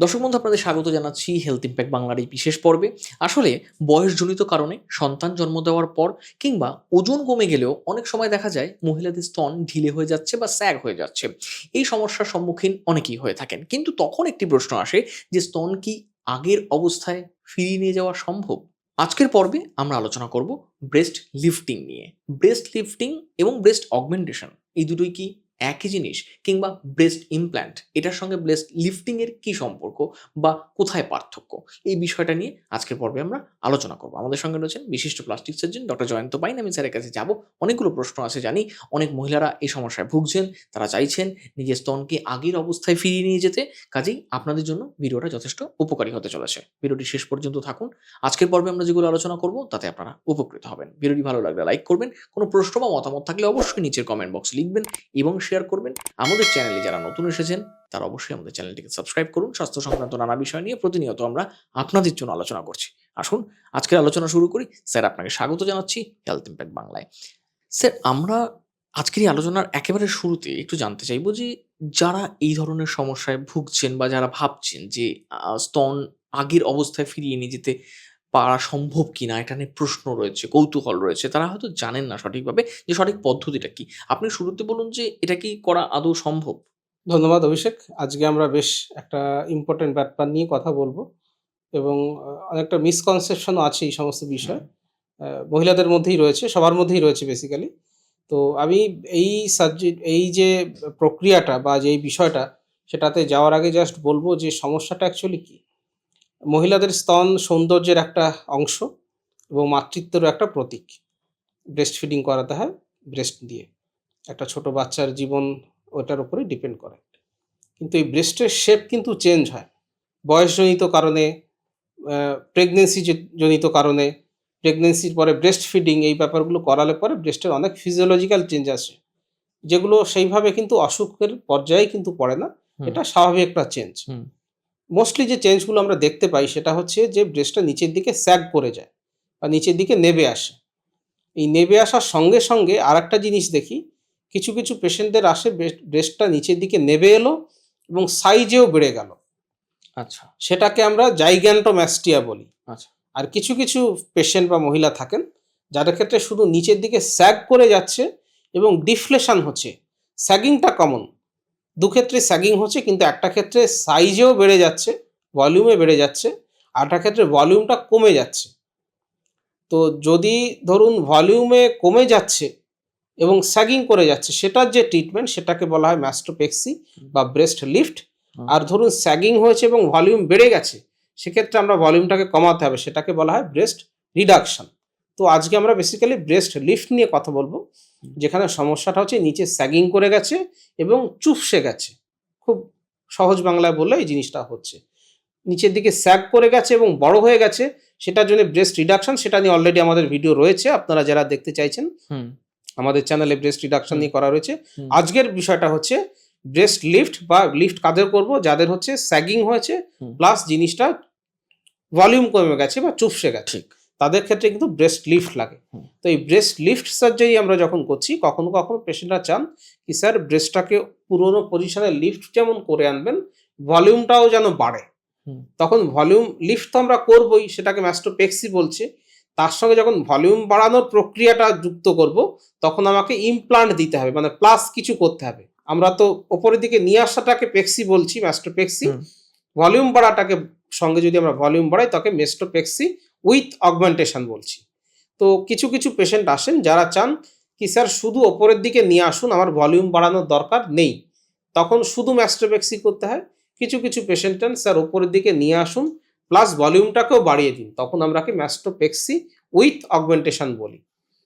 দর্শক বন্ধু, আপনাদের স্বাগত জানাচ্ছি হেলথ ইম্প্যাক্ট বাংলার এই বিশেষ পর্বে। আসলে বয়সজনিত কারণে সন্তান জন্ম দেওয়ার পর কিংবা ওজন কমে গেলেও অনেক সময় দেখা যায় মহিলাদের স্তন ঢিলে হয়ে যাচ্ছে বা স্যাগ হয়ে যাচ্ছে। এই সমস্যার সম্মুখীন অনেকেই হয়ে থাকেন, কিন্তু তখন একটি প্রশ্ন আসে যে স্তন কি আগের অবস্থায় ফিরিয়ে নিয়ে যাওয়া সম্ভব? আজকের পর্বে আমরা আলোচনা করব ব্রেস্ট লিফটিং নিয়ে। ব্রেস্ট লিফটিং এবং ব্রেস্ট অগমেন্টেশন এই দুটোই কি একই জিনিস, কিংবা ব্রেস্ট ইমপ্ল্যান্ট এটার সঙ্গে ব্রেস্ট লিফটিং এর কি সম্পর্ক বা কোথায় পার্থক্য, এই বিষয়টা নিয়ে আজকের পর্বে আমরা আলোচনা করব। আমাদের সঙ্গে রয়েছেন বিশিষ্ট plastic surgeon doctor Jayanta pine. আমি স্যারের কাছে যাব, অনেকগুলো প্রশ্ন আছে জানি। অনেক মহিলারা এই সমস্যায় ভুগছেন, তারা চাইছেন নিজের স্তনকে আগের অবস্থায় ফিরিয়ে নিয়ে যেতে। কাজেই আপনাদের জন্য ভিডিওটা যথেষ্ট উপকারী হতে চলেছে। ভিডিওটি শেষ পর্যন্ত থাকুন। আজকের পর্বে আমরা যেগুলো আলোচনা করব তাতে আপনারা উপকৃত হবেন। ভিডিওটি ভালো লাগলে লাইক করবেন, কোনো প্রশ্ন বা মতামত থাকলে অবশ্যই নিচের কমেন্ট বক্সে লিখবেন এবং শেয়ার করবেন। আমাদের চ্যানেলে যারা নতুন এসেছেন তারা অবশ্যই আমাদের চ্যানেলটিকে সাবস্ক্রাইব করুন। স্বাস্থ্য সংক্রান্ত নানা বিষয় নিয়ে প্রতিনিয়ত আমরা আপনাদের জন্য আলোচনা করছি। আসুন আজকের আলোচনা শুরু করি। স্যার, আপনাকে স্বাগত জানাচ্ছি হেলথ ইম্প্যাক্ট বাংলায়। স্যার, আমরা আজকের এই আলোচনার একেবারে শুরুতে একটু জানতে চাইবো যে যারা এই ধরনের সমস্যায় ভুগছেন বা যারা ভাবছেন যে স্তন আগের অবস্থায় ফিরিয়ে নিয়ে যেতে পারা সম্ভব কিনা, এটা নিয়ে প্রশ্ন রয়েছে, কৌতূহল রয়েছে, তারা হয়তো জানেন না সঠিকভাবে যে সঠিক পদ্ধতিটা কি। আপনি শুরুতে বলুন যে এটা কি করা আদৌ সম্ভব? ধন্যবাদ অভিষেক। আজকে আমরা বেশ একটা ইম্পোর্টেন্ট ব্যাপার নিয়ে কথা বলবো এবং অনেকটা মিসকনসেপশনও আছে এই সমস্ত বিষয়। মহিলাদের মধ্যেই রয়েছে, সবার মধ্যেই রয়েছে বেসিক্যালি। তো আমি এই যে প্রক্রিয়াটা বা যেই বিষয়টা সেটাতে যাওয়ার আগে জাস্ট বলবো যে সমস্যাটা অ্যাকচুয়ালি কী? মহিলাদের স্তন সৌন্দর্যের একটা অংশ এবং মাতৃত্বেরও একটা প্রতীক। ব্রেস্ট ফিডিং করাতে হয় ব্রেস্ট দিয়ে। একটা ছোট বাচ্চার জীবন ওটার উপরে ডিপেন্ড করে। কিন্তু এই ব্রেস্টের শেপ কিন্তু চেঞ্জ হয় বয়সজনিত কারণে, প্রেগনেন্সি জনিত কারণে, প্রেগনেন্সির পরে ব্রেস্ট ফিডিং এই ব্যাপারগুলো করালে পরে ব্রেস্টের অনেক ফিজিওলজিক্যাল চেঞ্জ আসে, যেগুলো সেইভাবে কিন্তু অসুখের পর্যায়ে কিন্তু পড়ে না। এটা স্বাভাবিক একটা চেঞ্জ। মোস্টলি যে চেঞ্জগুলো আমরা দেখতে পাই সেটা হচ্ছে যে ব্রেস্টটা নিচের দিকে স্যাগ করে যায় বা নিচের দিকে নেবে আসে। এই নেবে আসার সঙ্গে সঙ্গে আর একটা জিনিস দেখি, কিছু কিছু পেশেন্টদের আসে ব্রেস্টটা নিচের দিকে নেবে এলো এবং সাইজেও বেড়ে গেল। আচ্ছা। সেটাকে আমরা জাইগ্যান্টোম্যাস্টিয়া বলি। আচ্ছা। আর কিছু কিছু পেশেন্ট বা মহিলা থাকেন যাদের ক্ষেত্রে শুধু নিচের দিকে স্যাগ করে যাচ্ছে এবং ডিফ্লেশন হচ্ছে। স্যাগিংটা কমন, দুক্ষেত্রে স্যাগিং হচ্ছে, কিন্তু একটা ক্ষেত্রে সাইজেও বেড়ে যাচ্ছে, ভলিউমে বেড়ে যাচ্ছে, আর একটা ক্ষেত্রে ভলিউমটা কমে যাচ্ছে। তো যদি ধরুন ভলিউমে কমে যাচ্ছে এবং স্যাগিং করে যাচ্ছে, সেটার যে ট্রিটমেন্ট সেটাকে বলা হয় ম্যাস্টোপেক্সি বা ব্রেস্ট লিফট। আর ধরুন স্যাগিং হয়েছে এবং ভলিউম বেড়ে গেছে, সেক্ষেত্রে আমরা ভলিউমটাকে কমাতে হবে, সেটাকে বলা হয় ব্রেস্ট রিডাকশন। তো আজকে আমরা বেসিক্যালি ব্রেস্ট লিফট নিয়ে কথা বলবো, যেখানে সমস্যাটা হচ্ছে নিচে স্যাগিং করে গেছে এবং চুপসে গেছে। খুব সহজ বাংলায় বললে এই জিনিসটা হচ্ছে নিচের দিকে স্যাগ করে গেছে এবং বড় হয়ে গেছে, সেটার জন্য ব্রেস্ট রিডাকশন, সেটা নিয়ে অলরেডি আমাদের ভিডিও রয়েছে, আপনারা যারা দেখতে চাইছেন আমাদের চ্যানেলে ব্রেস্ট রিডাকশন নিয়ে করা রয়েছে। আজকের বিষয়টা হচ্ছে ব্রেস্ট লিফট বা লিফট কাদের করব, যাদের হচ্ছে স্যাগিং হয়েছে প্লাস জিনিসটা ভলিউম কমে গেছে বা চুপসে গেছে, তাদের ক্ষেত্রে কিন্তু ব্রেস্ট লিফট লাগে। তো এই ব্রেস্ট লিফট সার্জারি আমরা যখন করছি, কখনো কখনো পেশেন্টরা চান কি স্যার ব্রেস্টটাকে পুরোনো পজিশনে লিফট যেমন করে আনবেন, ভলিউমটাও যেন বাড়ে। তখন ভলিউম লিফট তো আমরা করবই, সেটাকে ম্যাস্টোপেক্সি বলছে। তার সঙ্গে যখন ভলিউম বাড়ানোর প্রক্রিয়াটা যুক্ত করব, তখন আমাকে ইমপ্লান্ট দিতে হবে, মানে প্লাস কিছু করতে হবে। আমরা তো ওপরের দিকে নিয়ে আসাটাকে পেক্সি বলছি, ম্যাস্টোপেক্সি। ভলিউম বাড়াটাকে সঙ্গে যদি আমরা ভলিউম বাড়াই তাকে মেস্টোপেক্সি উইথ অগমেন্টেশন বলছি। তো কিছু কিছু পেশেন্ট আসেন যারা চান কি স্যার শুধু ওপরের দিকে নিয়ে আসুন, আমার ভলিউম বাড়ানোর দরকার নেই, তখন শুধু ম্যাস্টোপেক্সি করতে হয়। কিছু কিছু পেশেন্ট চান স্যার ওপরের দিকে নিয়ে আসুন প্লাস ভলিউমটাকেও বাড়িয়ে দিন, তখন আমরা কি ম্যাস্টোপেক্সি উইথ অগমেন্টেশন বলি।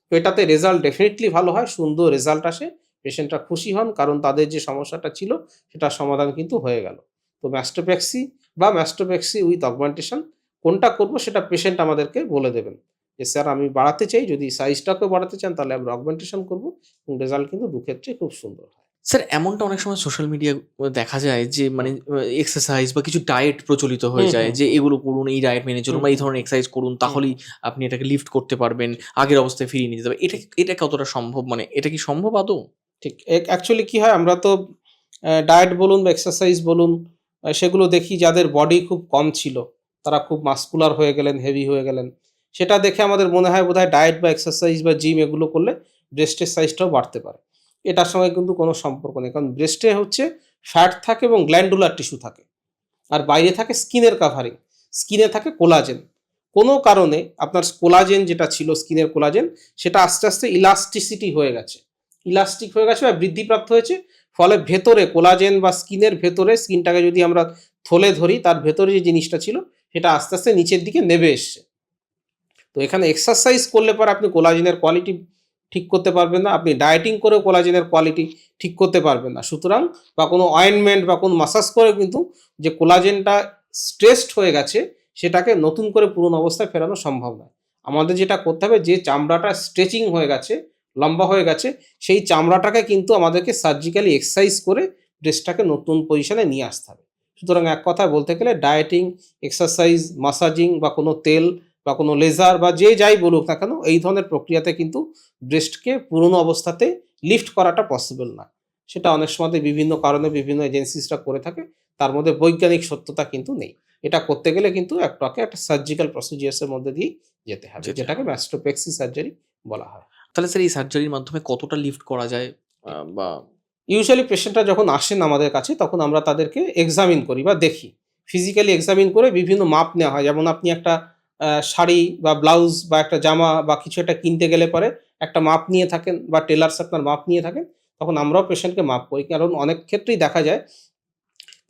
তো এটাতে রেজাল্ট ডেফিনেটলি ভালো হয়, সুন্দর রেজাল্ট আসে, পেশেন্টরা খুশি হন, কারণ তাদের যে সমস্যাটা ছিল সেটার সমাধান কিন্তু হয়ে গেল। তো ম্যাস্টোপেক্সি বা ম্যাস্টোপেক্সি উইথ অগমেন্টেশন কোনটা করবো সেটা পেশেন্ট আমাদেরকে বলে দেবেন যে স্যার আমি বাড়াতে চাই, যদি সাইজটাকেও বাড়াতে চান তাহলে আমরা অগমেন্টেশন করবো, এবং রেজাল্ট কিন্তু দুক্ষেত্রে খুব সুন্দর হয়। স্যার, এমনটা অনেক সময় সোশ্যাল মিডিয়া দেখা যায় যে মানে এক্সারসাইজ বা কিছু ডায়েট প্রচলিত হয়ে যায় যে এগুলো করুন, এই ডায়েট মেনে চলুন বা এই ধরনের এক্সারসাইজ করুন, তাহলেই আপনি এটাকে লিফট করতে পারবেন, আগের অবস্থায় ফিরিয়ে নিতে হবে। এটা কতটা সম্ভব, মানে এটা কি সম্ভব আদৌ? ঠিক অ্যাকচুয়ালি কি হয়, আমরা তো ডায়েট বলুন বা এক্সারসাইজ বলুন সেগুলো দেখি যাদের বডি খুব কম ছিল, তারা খুব মাসকুলার হয়ে গেলেন, হেভি হয়ে গেলেন। সেটা দেখে আমাদের মনে হয় বোধহয় ডায়েট বা এক্সারসাইজ বা জিম এগুলো করলে ব্রেস্টের সাইজটাও বাড়তে পারে। এটার সঙ্গে কিন্তু কোনো সম্পর্ক নেই, কারণ ব্রেস্টে হচ্ছে ফ্যাট থাকে এবং গ্ল্যান্ডুলার টিস্যু থাকে, আর বাইরে থাকে স্কিনের কাভারিং, স্কিনে থাকে কোলাজেন। কোনো কারণে আপনার কোলাজেন যেটা ছিল, স্কিনের কোলাজেন, সেটা আস্তে আস্তে ইলাস্টিসিটি হয়ে গেছে, ইলাস্টিক হয়ে গেছে বা বৃদ্ধিপ্রাপ্ত হয়েছে। ফলে ভেতরে কোলাজেন বা স্কিনের ভেতরে, স্কিনটাকে যদি আমরা থলে ধরি, তার ভেতরে যে জিনিসটা ছিল সেটা আস্তে আস্তে নিচের দিকে নেমে এসছে। তো এখানে এক্সারসাইজ করলে পরে আপনি কোলাজেনের কোয়ালিটি ঠিক করতে পারবেন না, আপনি ডায়েটিং করেও কোলাজেনের কোয়ালিটি ঠিক করতে পারবেন না। সুতরাং বা কোনো অয়েনমেন্ট বা কোনো মাসাজ করে কিন্তু যে কোলাজেনটা স্ট্রেসড হয়ে গেছে সেটাকে নতুন করে পুরনো অবস্থায় ফেরানো সম্ভব নয়। আমাদের যেটা করতে হবে, যে চামড়াটা স্ট্রেচিং হয়ে গেছে, লম্বা হয়ে গেছে, সেই চামড়াটাকে কিন্তু আমাদেরকে সার্জিক্যালি এক্সারসাইজ করে ব্রেস্টটাকে নতুন পজিশনে নিয়ে আসতে হবে। সুতরাং এক কথায় বলতে গেলে ডায়েটিং, এক্সারসাইজ, মাসাজিং বা কোনো তেল বা কোনো লেজার বা যে যাই বলুক না কেন, এই ধরনের প্রক্রিয়াতে কিন্তু ব্রেস্টকে পুরনো অবস্থাতে লিফট করাটা পসিবল না। সেটা অনেক সময় বিভিন্ন কারণে বিভিন্ন এজেন্সিসরা করে থাকে, তার মধ্যে বৈজ্ঞানিক সত্যতা কিন্তু নেই। এটা করতে গেলে কিন্তু একটা সার্জিক্যাল প্রসিজিয়ার্সের মধ্যে দিয়েই যেতে হবে, যেটাকে ম্যাস্টোপেক্সি সার্জারি বলা হয়। তাহলে স্যার এই সার্জারির মাধ্যমে কতটা লিফট করা যায় বা ইউজুয়ালি পেশেন্টরা যখন আসেন আমাদের কাছে, তখন আমরা তাদেরকে এক্সামিন করি বা দেখি, ফিজিক্যালি এক্সামিন করে বিভিন্ন মাপ নেওয়া হয়। যেমন আপনি একটা শাড়ি বা ব্লাউজ বা একটা জামা বা কিছু একটা কিনতে গেলে পরে একটা মাপ নিয়ে থাকেন, বা টেলার্স আপনার মাপ নিয়ে থাকেন, তখন আমরাও পেশেন্টকে মাপ করি। কারণ অনেক ক্ষেত্রেই দেখা যায়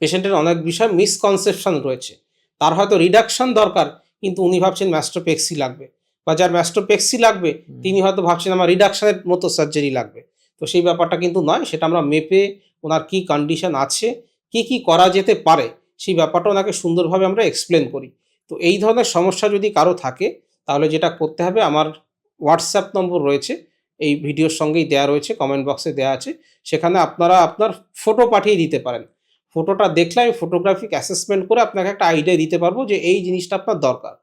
পেশেন্টের অনেক বিষয় মিসকনসেপশন রয়েছে। তার হয়তো রিডাকশন দরকার, কিন্তু উনি ভাবছেন ম্যাস্টোপেক্সি লাগবে, বা যার ম্যাস্টোপেক্সি লাগবে তিনি হয়তো ভাবছেন আমার রিডাকশনের মতো সার্জারি লাগবে। তো সেই ব্যাপারটা কিন্তু নয়, সেটা আমরা মেপে ওনার কী কন্ডিশন আছে, কি করা যেতে পারে, সেই ব্যাপারটা ওনাকে সুন্দরভাবে আমরা এক্সপ্লেন করি। তো এই ধরনের সমস্যা যদি কারো থাকে, তাহলে যেটা করতে হবে, আমার হোয়াটসঅ্যাপ নম্বর রয়েছে, এই ভিডিওর সঙ্গেই দেওয়া রয়েছে, কমেন্ট বক্সে দেওয়া আছে, সেখানে আপনারা আপনার ফটো পাঠিয়ে দিতে পারেন। ফটোটা দেখলে আমি ফটোগ্রাফিক অ্যাসেসমেন্ট করে আপনাকে একটা আইডিয়া দিতে পারবো যে এই জিনিসটা আপনার দরকার।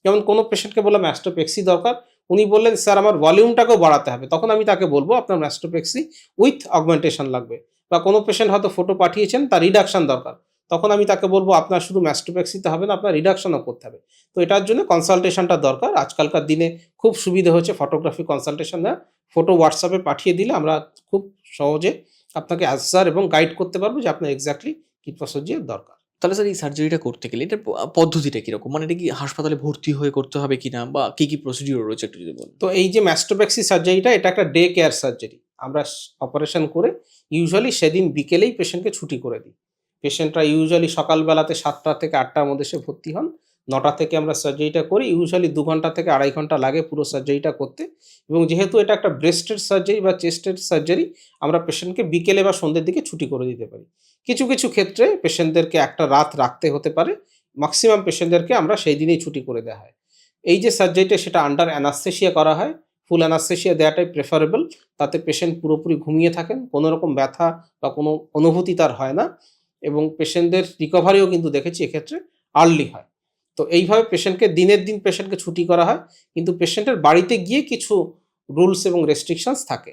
যেমন কোনো পেশেন্টকে বললাম ম্যাস্টোপেক্সি দরকার, উনি বললেন স্যার আমার ভলিউমটাকেও বাড়াতে হবে, তখন আমি তাকে বলবো আপনার ম্যাস্টোপেক্সি উইথ অগমেন্টেশন লাগবে। বা কোনো পেশেন্ট হয়তো ফটো পাঠিয়েছেন, তার রিডাকশন দরকার, তখন আমি তাকে বলবো আপনার শুধু ম্যাস্টোপেক্সিতে হবে না, আপনার রিডাকশনও করতে হবে। তো এটার জন্য কনসালটেশনটা দরকার। আজকালকার দিনে খুব সুবিধা হচ্ছে ফটোগ্রাফি কনসালটেশন দেওয়া, ফটো হোয়াটসঅ্যাপে পাঠিয়ে দিলে আমরা খুব সহজে আপনাকে অ্যান্সার এবং গাইড করতে পারবো যে আপনার এক্স্যাক্টলি কী প্রসিজিওর দরকার। তাহলে স্যার এই সার্জারিটা করতে গেলে এটার পদ্ধতিটা কিরকম? মানে এটা কি হাসপাতালে ভর্তি হয়ে করতে হবে কিনা বা কি প্রসিডিওর রয়েছে একটু যদি বলেন? তো এই যে ম্যাস্টোপেক্সি সার্জারিটা, এটা একটা ডে কেয়ার সার্জারি। আমরা অপারেশন করে ইউজুয়ালি সেদিন বিকেলেই পেশেন্টকে ছুটি করে দিই। পেশেন্টরা ইউজুয়ালি সকালবেলাতে 7টা থেকে 8টার মধ্যে এসে ভর্তি হন। 9টা থেকে আমরা সার্জারিটা করি। ইউজুয়ালি 2 ঘন্টা থেকে 2.5 ঘন্টা লাগে পুরো সার্জারিটা করতে। এবং যেহেতু এটা একটা ব্রেস্টের সার্জারি বা চেস্টের সার্জারি, আমরা পেশেন্টকে বিকেলে বা সন্ধ্যের দিকে ছুটি করে দিতে পারি। কিছু ক্ষেত্রে পেশেন্টদেরকে একটা রাত রাখতে হতে পারে। ম্যাক্সিমাম পেশেন্টদেরকে আমরা সেই দিনেই ছুটি করে দেওয়া হয়। এই যে সার্জারিটা, সেটা আন্ডার অ্যানাস্থেসিয়া করা হয়। ফুল অ্যানাস্থেসিয়া দেওয়াটাই প্রেফারেবল। তাতে পেশেন্ট পুরোপুরি ঘুমিয়ে থাকেন। কোনো রকম ব্যথা বা কোনো অনুভূতি তার হয় না, এবং পেশেন্টদের রিকভারিও কিন্তু দেখেছি এক্ষেত্রে আর্লি হয়। তো এইভাবে পেশেন্টকে দিনের দিন পেশেন্টকে ছুটি করা হয়। কিন্তু পেশেন্টের বাড়িতে গিয়ে কিছু রুলস এবং রেস্ট্রিকশনস থাকে।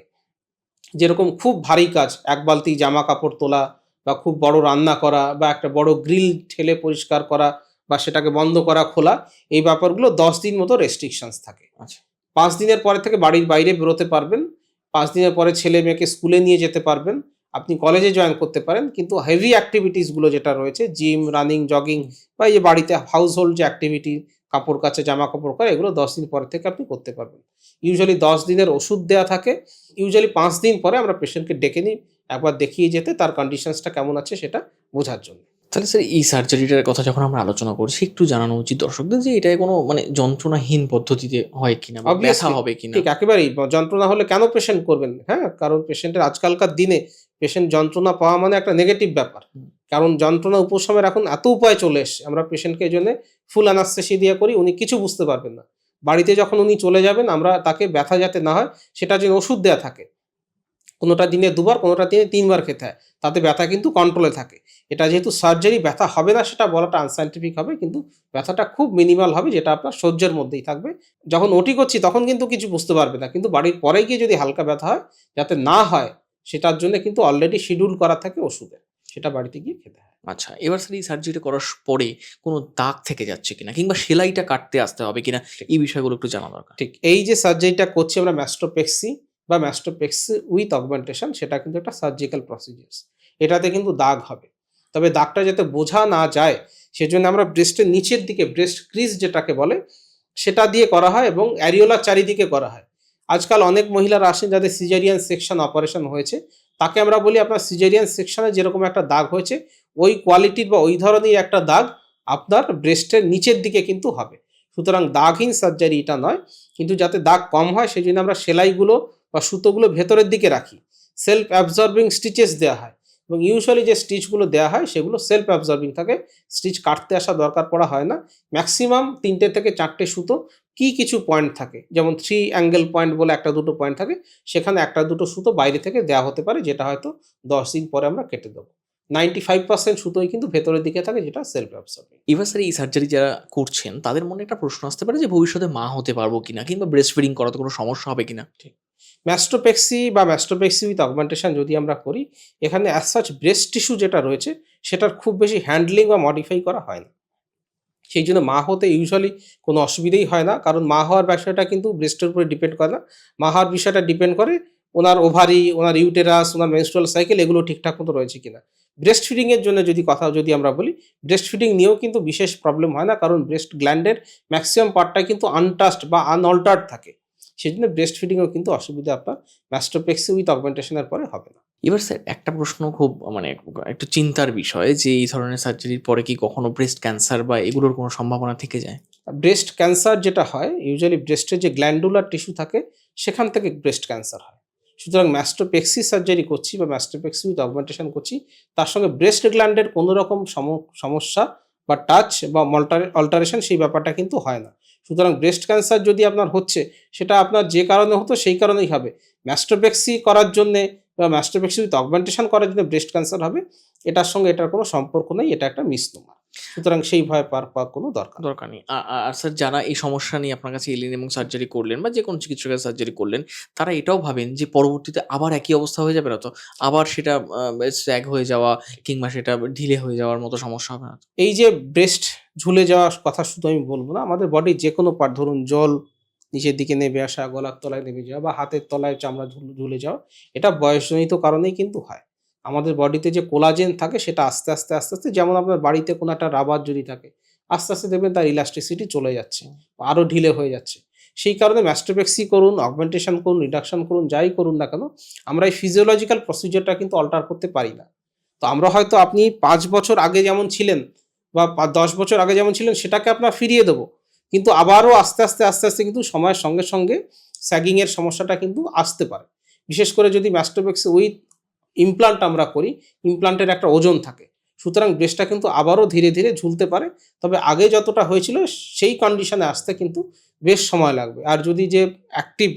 যেরকম খুব ভারী কাজ, 1 বালতি জামা কাপড় তোলা, বা খুব বড় রান্না করা, বা একটা বড় গ্রিল ঠেলে পরিষ্কার করা, বা সেটাকে বন্ধ করা খোলা, এই ব্যাপারগুলো 10 দিন মতো রেস্ট্রিকশনস থাকে। আচ্ছা। 5 দিনের পরে থেকে বাড়ির বাইরে বেরোতে পারবেন। 5 দিনের পরে ছেলে মেয়েকে স্কুলে নিয়ে যেতে পারবেন। আপনি কলেজে জয়েন করতে পারেন। কিন্তু হেভি অ্যাক্টিভিটিস গুলো যেটা রয়েছে, জিম, রানিং, জগিং, বা এই যে বাড়িতে হাউসহোল্ড যে অ্যাক্টিভিটি, কাপড় কাচা, জামা কাপড় কাচা, এগুলো 10 দিন পরে থেকে আপনি করতে পারবেন। ইউজুয়ালি 10 দিনের ওষুধ দেয়া থাকে। ইউজুয়ালি 5 দিন পরে আমরা পেশেন্টকে ডেকে নিই, একবার দেখিয়ে যেতে, তার কন্ডিশনসটা কেমন আছে সেটা বোঝার জন্য। তাহলে স্যার এই সার্জারিটার কথা যখন আমরা আলোচনা করছি, একটু জানানো উচিত দর্শকদের যে এটা কোনো মানে যন্ত্রণাহীন পদ্ধতিতে হয় কিনা বা ব্যথা অবভিয়াসলি হবে কিনা? ঠিক একেবারেই যন্ত্রণা হলে কেন পেশেন্ট করবেন? হ্যাঁ, কারণ পেশেন্টের আজকালকার দিনে পেশেন্ট যন্ত্রণা পাওয়া মানে একটা নেগেটিভ ব্যাপার। হুম। কারণ যন্ত্রণা উপশমের এখন এত উপায় চলে এসছে। আমরা পেশেন্টকে এজন্যে ফুল অ্যানাস্থেসিয়া দিয়ে করি, উনি কিছু বুঝতে পারবেন না। বাড়িতে যখন উনি চলে যাবেন, আমরা তাকে ব্যথা যাতে না হয় সেটার জন্য ওষুধ দেয়া থাকে। কোনোটা দিনে 2 বার, কোনোটা দিনে 3 বার খেতে হয়। তাতে ব্যথা কিন্তু কন্ট্রোলে থাকে। এটা যেহেতু সার্জারি, ব্যথা হবে না সেটা বলাটা আনসায়েন্টিফিক হবে, কিন্তু ব্যথাটা খুব মিনিমাল হবে, যেটা আপনার সহ্যের মধ্যেই থাকবে। যখন ওটি করছি তখন কিন্তু কিছু বুঝতে পারবে না। কিন্তু বাড়ির পরে গিয়ে যদি হালকা ব্যথা হয়, যাতে না হয় সেটার জন্য কিন্তু অলরেডি শিডিউল করা থাকে ওষুধের। সেটা বাড়িতে গিয়ে খেতে হয়। আচ্ছা, এবার স্যার এই সার্জারি করার পরে কোনো দাগ থেকে যাচ্ছে কিনা কিংবা সেলাইটা কাটতে আসতে হবে কিনা, এই বিষয়গুলো একটু জানা দরকার। ঠিক এই যে সার্জারিটা করছি আমরা ম্যাস্টোপেক্সি বা ম্যাস্টোপেক্সি উইথ অগমেন্টেশন, সেটা কিন্তু একটা সার্জিক্যাল প্রসিডিউর। এটাতে কিন্তু দাগ হবে, তবে দাগটা যাতে বোঝা না যায় সেজন্য আমরা ব্রেস্টের নিচের দিকে ব্রেস্ট ক্রিজ যেটাকে বলে সেটা দিয়ে করা হয় এবং অ্যারিওলার চারিদিকে করা হয়। আজকাল অনেক মহিলারা আসেন যাদের সিজারিয়ান সেকশন অপারেশন হয়েছে, তাকে আমরা বলি আপনার সিজারিয়ান সেকশনে যেরকম একটা দাগ হয়েছে ওই কোয়ালিটির বা ওই ধরনের একটা দাগ আপনার ব্রেস্টের নিচের দিকে কিন্তু হবে। সুতরাং দাগহীন সার্জারি এটা নয়, কিন্তু যাতে দাগ কম হয় সেই জন্য আমরা সেলাইগুলো বা সুতোগুলো ভেতরের দিকে রাখি। সেলফ অ্যাবজর্বিং স্টিচেস দেওয়া হয় এবং ইউজুয়ালি যে স্টিচগুলো দেওয়া হয় সেগুলো সেলফ অ্যাবজর্বিং থাকে, স্টিচ কাটতে আসা দরকার পড়া হয় না। ম্যাক্সিমাম 3টে থেকে 4টে সুতো কিছু পয়েন্ট থাকে, যেমন 3 অ্যাঙ্গেল পয়েন্ট বলে একটা দুটো পয়েন্ট থাকে, সেখানে একটা দুটো সুতো বাইরে থেকে দেওয়া হতে পারে, যেটা হয়তো 10 দিন পরে আমরা কেটে দেবো। 95% সুতোই কিন্তু ভেতরের দিকে থাকে, যেটা সেলফ অ্যাবজর্বিং। এবার স্যার এই সার্জারি যারা করছেন তাদের মনে একটা প্রশ্ন আসতে পারে যে ভবিষ্যতে মা হতে পারবো কিনা কিংবা ব্রেস্ট ফিডিং করাতে কোনো সমস্যা হবে কিনা। ম্যাস্টোপেক্সি বা ম্যাস্টোপেক্সি উইথ অগমেন্টেশন যদি আমরা করি, এখানে অ্যাজ সাচ ব্রেস্ট টিস্যু যেটা রয়েছে সেটার খুব বেশি হ্যান্ডলিং বা মডিফাই করা হয় না। সেই জন্য মা হতে ইউজুয়ালি কোনো অসুবিধাই হয় না, কারণ মা হওয়ার বিষয়টা কিন্তু ব্রেস্টের উপরে ডিপেন্ড করে না। মা হওয়ার বিষয়টা ডিপেন্ড করে ওনার ওভারি, ওনার ইউটেরাস, ওনার মেনস্ট্রুয়াল সাইকেল এগুলো ঠিকঠাক মতো রয়েছে কিনা। ব্রেস্ট ফিডিংয়ের জন্য যদি আমরা বলি, ব্রেস্ট ফিডিং নিয়েও কিন্তু বিশেষ প্রবলেম হয় না, কারণ ব্রেস্ট গ্ল্যান্ডের ম্যাক্সিমাম পার্টটা কিন্তু আনটাচড বা আনঅল্টার্ড থাকে। সেই জন্য ব্রেস্ট ফিডিংয়েও কিন্তু অসুবিধা আপনার ম্যাস্টোপেক্সি উইথ অগমেন্টেশনের পরে হবে না। এবার স্যার একটা প্রশ্ন খুব মানে একটু চিন্তার বিষয় যে এই ধরনের সার্জারির পরে কি কখনো ব্রেস্ট ক্যান্সার বা এগুলোর কোনো সম্ভাবনা থেকে যায়? ব্রেস্ট ক্যান্সার যেটা হয় ইউজুয়ালি ব্রেস্টের যে গ্ল্যান্ডুলার টিস্যু থাকে সেখান থেকে ব্রেস্ট ক্যান্সার হয়। সুতরাং ম্যাস্টোপেক্সি সার্জারি করছি বা ম্যাস্টোপেক্সি উইথ অগমেন্টেশন করছি, তার সঙ্গে ব্রেস্ট গ্ল্যান্ডের কোনো রকম সমস্যা বা টাচ বা অল্টারেশন সেই ব্যাপারটা কিন্তু হয় না। সুতরাং ব্রেস্ট ক্যান্সার যদি আপনার হচ্ছে সেটা আপনার যে কারণে হতো সেই কারণেই হবে। ম্যাস্টোপেক্সি করার জন্যে বা ম্যাস্টোপেক্সি উইথ অগমেন্টেশন করার জন্য ব্রেস্ট ক্যান্সার হবে, এটার সঙ্গে এটার কোনো সম্পর্ক নেই, এটা একটা মিসনোমার। সুতরাং সেই ভয় পাওয়ার কোনো দরকার নেই। দরকার নেই। আর স্যার যারা এই সমস্যা নিয়ে আপনার কাছে এলেন এবং সার্জারি করলেন বা যেকোনো চিকিৎসকের সার্জারি করলেন, তারা এটাও ভাবেন যে পরবর্তীতে আবার একই অবস্থা হয়ে যাবে না তো? আবার সেটা স্যাগ হয়ে যাওয়া কিংবা সেটা ঢিলে হয়ে যাওয়ার মতো সমস্যা হবে না তো? এই যে ব্রেস্ট ঝুলে যাওয়ার কথা শুধু আমি বলবো না, আমাদের বডির যে কোনো পার্ট, ধরুন জল নিচের দিকে নেমে আসা, গলার তলায় নেমে যাওয়া বা হাতের তলায় চামড়া ঝুলে যাওয়া, এটা বয়সজনিত কারণেই কিন্তু হয়। আমাদের বডিতে যে কোলাজেন থাকে সেটা আস্তে আস্তে যেমন আপনার বাড়িতে কোনো একটা রাবার যদি থাকে, আস্তে আস্তে দেখবেন তার ইলাস্টিসিটি চলে যাচ্ছে, আরও ঢিলে হয়ে যাচ্ছে। সেই কারণে ম্যাস্টোপেক্সি করুন, অগমেন্টেশন করুন, রিডাকশন করুন, যাই করুন না কেন, আমরা এই ফিজিওলজিক্যাল প্রসিজারটা কিন্তু অল্টার করতে পারি না। তো আমরা হয়তো আপনি 5 বছর আগে যেমন ছিলেন বা 10 বছর আগে যেমন ছিলেন সেটাকে আপনার ফিরিয়ে দেবো। কিন্তু আবারও আস্তে আস্তে কিন্তু সময়ের সঙ্গে সঙ্গে স্যাগিং এর সমস্যাটা কিন্তু আসতে পারে। বিশেষ করে যদি ম্যাস্টোপেক্সি উইথ ইমপ্লান্ট আমরা করি, ইমপ্লান্টের একটা ওজন থাকে। সুতরাং ব্রেস্টটা কিন্তু আবারও ধীরে ঝুলতে পারে। তবে আগে যতটা হয়েছিল সেই কন্ডিশনে আসতে কিন্তু বেশ সময় লাগবে। আর যদি যে অ্যাক্টিভ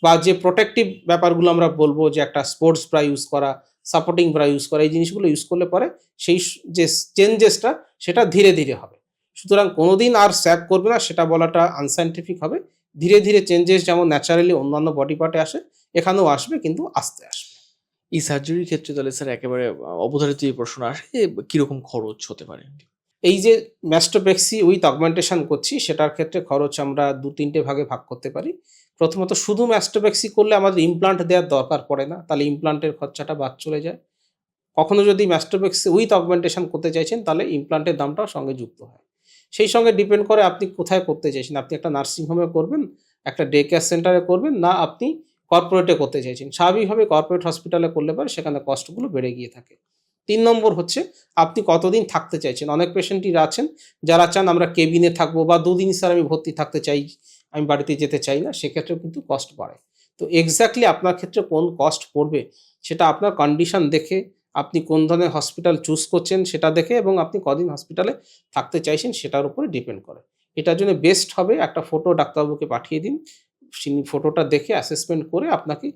বা যে প্রোটেক্টিভ ব্যাপারগুলো আমরা বলবো, যে একটা স্পোর্টস ব্রা ইউজ করা, সাপোর্টিং ব্রা ইউজ করা, এই জিনিসগুলো ইউজ করলে পরে সেই যে চেঞ্জেসটা সেটা ধীরে হবে। সুতরাং কোনোদিন আর স্যাগ করবে না সেটা বলাটা আনসাইন্টিফিক হবে। ধীরে চেঞ্জেস যেমন ন্যাচারালি অন্যান্য বডি পার্টে আসে, এখানেও আসবে, কিন্তু আস্তে আসবে। এই সার্জারির ক্ষেত্রে তাহলে স্যার একেবারে অবধারিত এই প্রশ্ন আসে যে কিরকম খরচ হতে পারে? এই যে ম্যাস্টোপেক্সি উইথ অগমেন্টেশন করছি সেটার ক্ষেত্রে খরচ আমরা 2-3টে ভাগে ভাগ করতে পারি। প্রথমত শুধু ম্যাস্টোপেক্সি করলে আমাদের ইমপ্লান্ট দেওয়ার দরকার পড়ে না, তাহলে ইমপ্লান্টের খরচাটা বাদ চলে যায়। কখনো যদি ম্যাস্টোপেক্সি উইথ অগমেন্টেশন করতে চাইছেন তাহলে ইমপ্লান্টের দামটাও সঙ্গে যুক্ত হয়। সেই সঙ্গে ডিপেন্ড করে আপনি কোথায় করতে চাইছেন, আপনি একটা নার্সিং হোমে করবেন, একটা ডে কেয়ার সেন্টারে করবেন, না আপনি কর্পোরেটে করতে চাইছেন। স্বাভাবিকভাবে কর্পোরেট হসপিটালে করলে পরে সেখানে কস্টগুলো বেড়ে গিয়ে থাকে। 3 নম্বর হচ্ছে আপনি কতদিন থাকতে চাইছেন। অনেক পেশেন্টই আছেন যারা চান আমরা কেবিনে থাকবো বা 2 দিন স্যার আমি ভর্তি থাকতে চাই, আমি বাড়িতে যেতে চাই না, সেক্ষেত্রেও কিন্তু কস্ট বাড়ে। তো এক্স্যাক্টলি আপনার ক্ষেত্রে কোন কস্ট পড়বে সেটা আপনার কন্ডিশন দেখে, আপনি কোন ধরনের হসপিটাল চুজ করছেন সেটা দেখে এবং আপনি কদিন হসপিটালে থাকতে চাইছেন সেটার উপরে ডিপেন্ড করে। এটার জন্য বেস্ট হবে একটা ফটো ডাক্তারবাবুকে পাঠিয়ে দিন। তিনি ফটোটা দেখে অ্যাসেসমেন্ট করে আপনাকে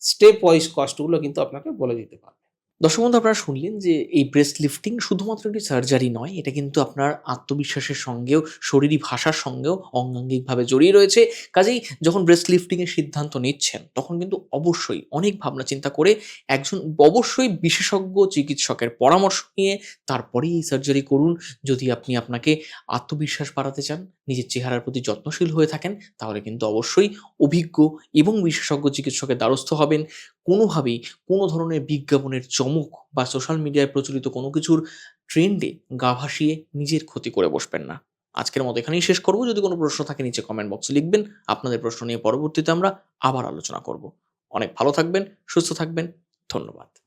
স্টেপ ওয়াইজ কস্টগুলো কিন্তু আপনাকে বলে দিতে পারবে। দর্শক বন্ধু, আপনারা শুনলেন যে এই ব্রেস্ট লিফটিং শুধুমাত্র একটি সার্জারি নয়, এটা কিন্তু আপনার আত্মবিশ্বাসের সঙ্গেও শরীরী ভাষার সঙ্গেও অঙ্গাঙ্গিকভাবে জড়িয়ে রয়েছে। কাজেই যখন ব্রেস্ট লিফটিংয়ের সিদ্ধান্ত নিচ্ছেন তখন কিন্তু অবশ্যই অনেক ভাবনা চিন্তা করে একজন অবশ্যই বিশেষজ্ঞ চিকিৎসকের পরামর্শ নিয়ে তারপরেই এই সার্জারি করুন। যদি আপনি আপনাকে আত্মবিশ্বাস বাড়াতে চান, নিজের চেহারার প্রতি যত্নশীল হয়ে থাকেন, তাহলে কিন্তু অবশ্যই অভিজ্ঞ এবং বিশেষজ্ঞ চিকিৎসকের দ্বারস্থ হবেন। কোনোভাবেই কোনো ধরনের বিজ্ঞাপনের চমক বা সোশ্যাল মিডিয়ায় প্রচলিত কোনো কিছুর ট্রেন্ডে গা ভাসিয়ে নিজের ক্ষতি করে বসবেন না। আজকের মতো এখানেই শেষ করব। যদি কোনো প্রশ্ন থাকে নিচে কমেন্ট বক্সে লিখবেন। আপনাদের প্রশ্ন নিয়ে পরবর্তীতে আমরা আবার আলোচনা করব। অনেক ভালো থাকবেন, সুস্থ থাকবেন। ধন্যবাদ।